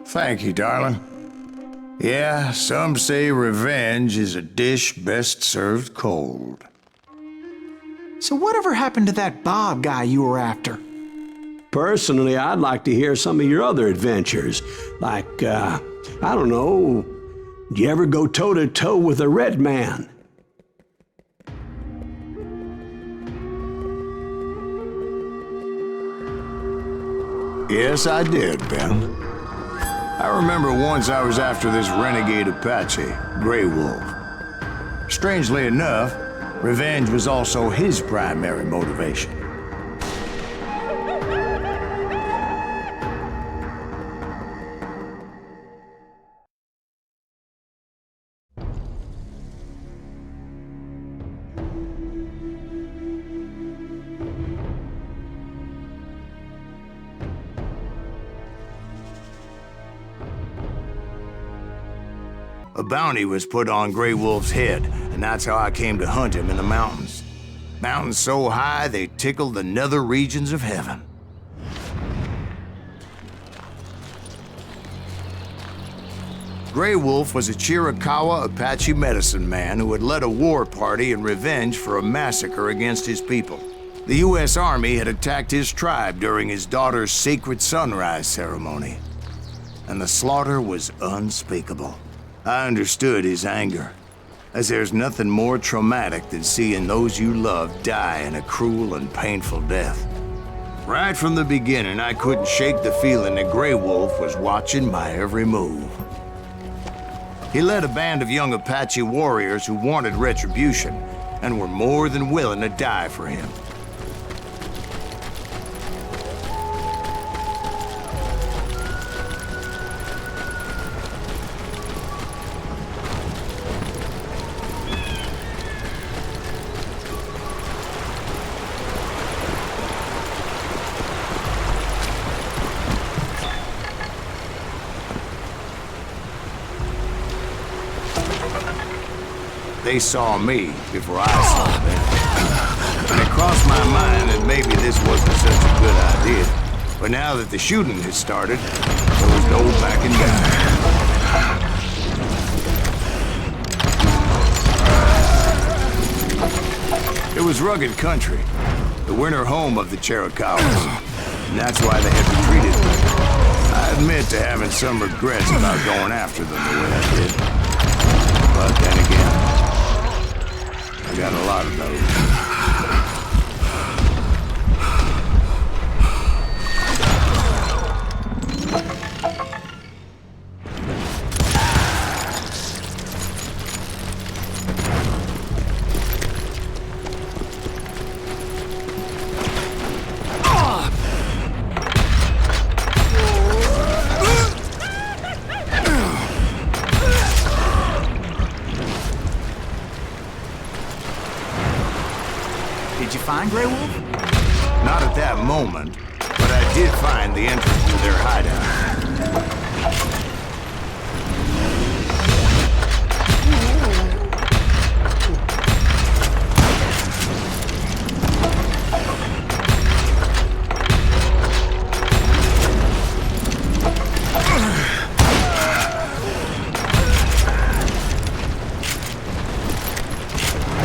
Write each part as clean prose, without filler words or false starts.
Thank you, darling. Yeah, some say revenge is a dish best served cold. So whatever happened to that Bob guy you were after? Personally, I'd like to hear some of your other adventures. Like, I don't know, did you ever go toe-to-toe with a red man? Yes, I did, Ben. I remember once I was after this renegade Apache, Grey Wolf. Strangely enough, revenge was also his primary motivation. A bounty was put on Grey Wolf's head, and that's how I came to hunt him in the mountains. Mountains so high they tickled the nether regions of heaven. Grey Wolf was a Chiricahua Apache medicine man who had led a war party in revenge for a massacre against his people. The U.S. Army had attacked his tribe during his daughter's sacred sunrise ceremony, and the slaughter was unspeakable. I understood his anger, as there's nothing more traumatic than seeing those you love die in a cruel and painful death. Right from the beginning, I couldn't shake the feeling that Grey Wolf was watching my every move. He led a band of young Apache warriors who wanted retribution and were more than willing to die for him. They saw me before I saw them. And it crossed my mind that maybe this wasn't such a good idea. But now that the shooting has started, there was no backing down. It was rugged country, the winter home of the Chiricahuas, and that's why they had retreated. I admit to having some regrets about going after them the way I did. But then again, I got a lot of those. Did you find Grey Wolf? Not at that moment, but I did find the entrance to their hideout.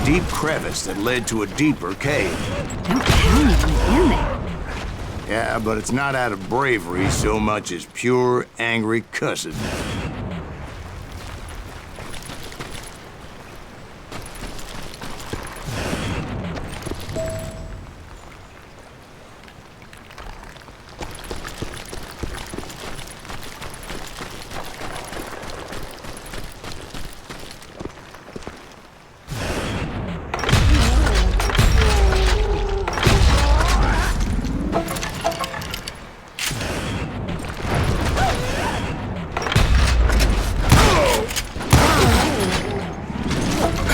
Deep crevice that led to a deeper cave. Don't tell me what's in there. Yeah, but it's not out of bravery so much as pure, angry cussedness.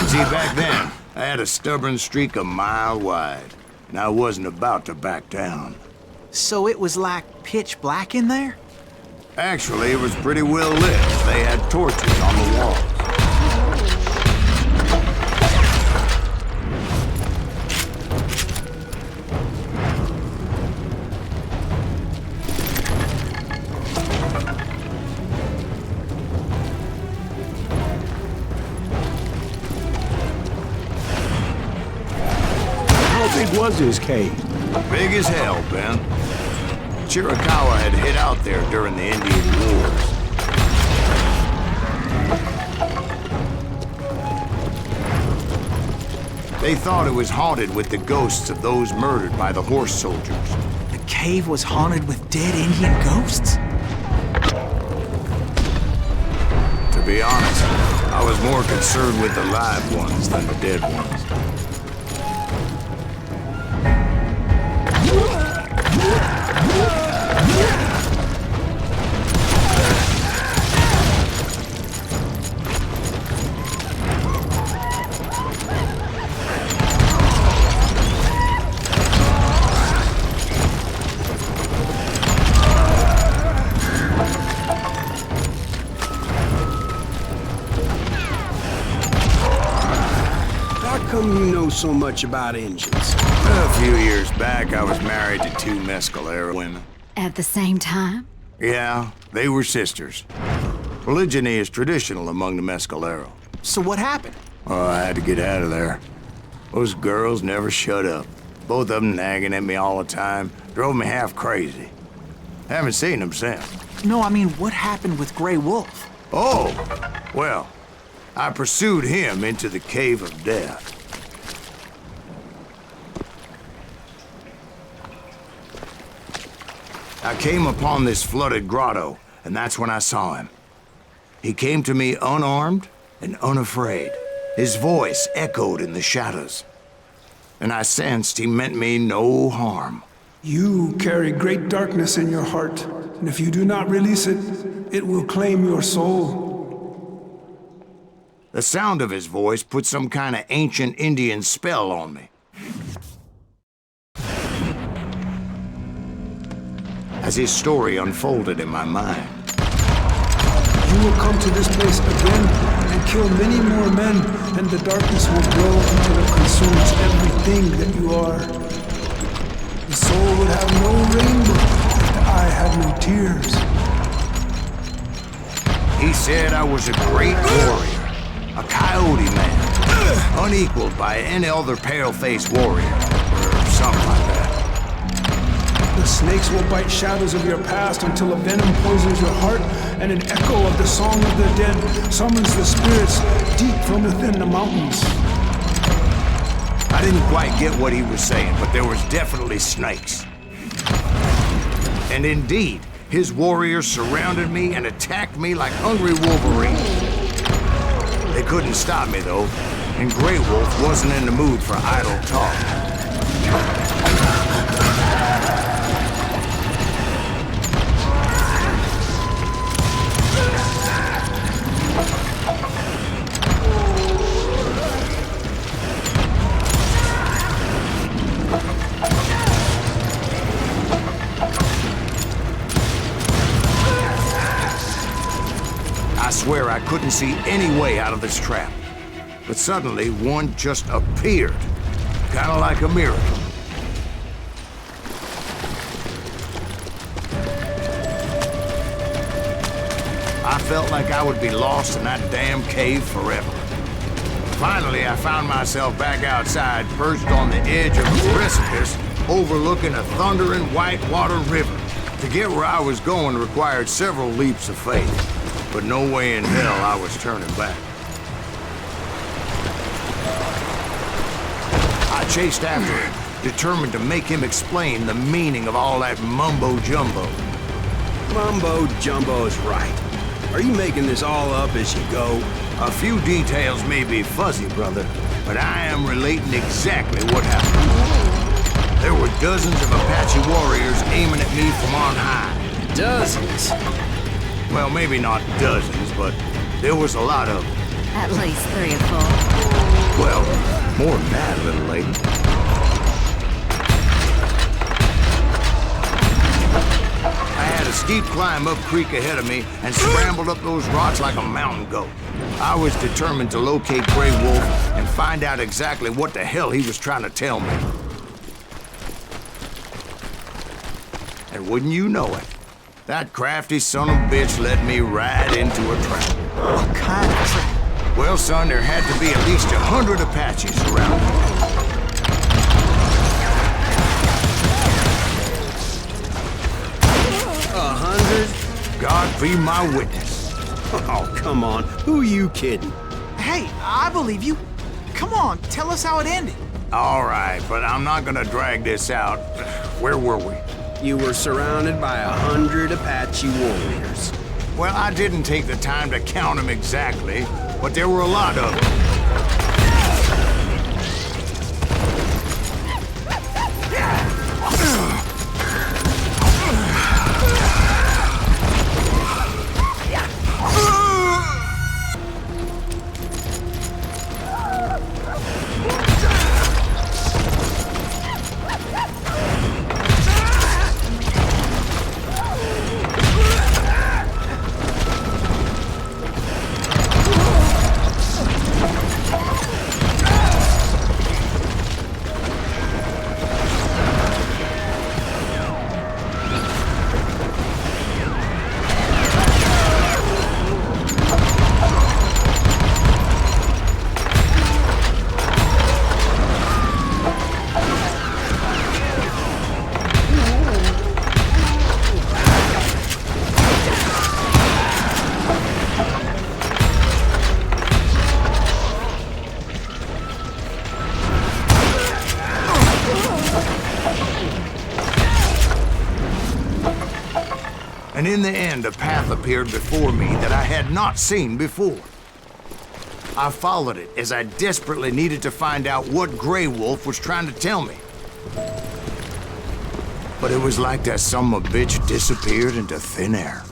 See, back then, I had a stubborn streak a mile wide, and I wasn't about to back down. So it was like pitch black in there? Actually, it was pretty well lit. They had torches on the walls. big was his cave? Big as hell, Ben. Chiricahua had hid out there during the Indian Wars. They thought it was haunted with the ghosts of those murdered by the horse soldiers. The cave was haunted with dead Indian ghosts? To be honest, I was more concerned with the live ones than the dead ones. How come you know so much about engines? A few years back, I was married to two mescalero women. At the same time? Yeah, they were sisters. Polygyny is traditional among the mescalero. So what happened? Oh, I had to get out of there. Those girls never shut up. Both of them nagging at me all the time. Drove me half crazy. Haven't seen them since. No, I mean, what happened with Grey Wolf? Oh, well, I pursued him into the Cave of Death. I came upon this flooded grotto, and that's when I saw him. He came to me unarmed and unafraid. His voice echoed in the shadows, and I sensed he meant me no harm. You carry great darkness in your heart, and if you do not release it, it will claim your soul. The sound of his voice put some kind of ancient Indian spell on me. As his story unfolded in my mind, You will come to this place again and kill many more men, and the darkness will grow until it consumes everything that you are. The soul would have no rainbow if the eye had no tears. he said I was a great warrior, a coyote man, unequaled by any other pale-faced warrior, or something like that. The snakes will bite shadows of your past until a venom poisons your heart, and an echo of the song of the dead summons the spirits deep from within the mountains. I didn't quite get what he was saying, but there was definitely snakes. And indeed, his warriors surrounded me and attacked me like hungry wolverines. They couldn't stop me, though, and Grey Wolf wasn't in the mood for idle talk. I swear I couldn't see any way out of this trap. But suddenly, one just appeared. Kind of like a miracle. I felt like I would be lost in that damn cave forever. Finally, I found myself back outside, perched on the edge of a precipice, overlooking a thundering whitewater river. To get where I was going required several leaps of faith. But no way in hell I was turning back. I chased after him, determined to make him explain the meaning of all that mumbo-jumbo. Mumbo-jumbo is right. Are you making this all up as you go? A few details may be fuzzy, brother, but I am relating exactly what happened. There were dozens of Apache warriors aiming at me from on high. Dozens? Well, maybe not dozens, but there was a lot of them. At least 3 or 4. Well, more than that, little lady. I had a steep climb up creek ahead of me and scrambled up those rocks like a mountain goat. I was determined to locate Grey Wolf and find out exactly what the hell he was trying to tell me. And wouldn't you know it, that crafty son of a bitch led me right into a trap. What kind of trap? Well, son, there had to be at least 100 Apaches around. God be my witness. Oh, come on. Who are you kidding? Hey, I believe you. Come on, tell us how it ended. All right, but I'm not gonna drag this out. Where were we? You were surrounded by 100 Apache warriors. Well, I didn't take the time to count them exactly, but there were a lot of them. And in the end, a path appeared before me that I had not seen before. I followed it as I desperately needed to find out what Grey Wolf was trying to tell me. But it was like that son of a bitch disappeared into thin air.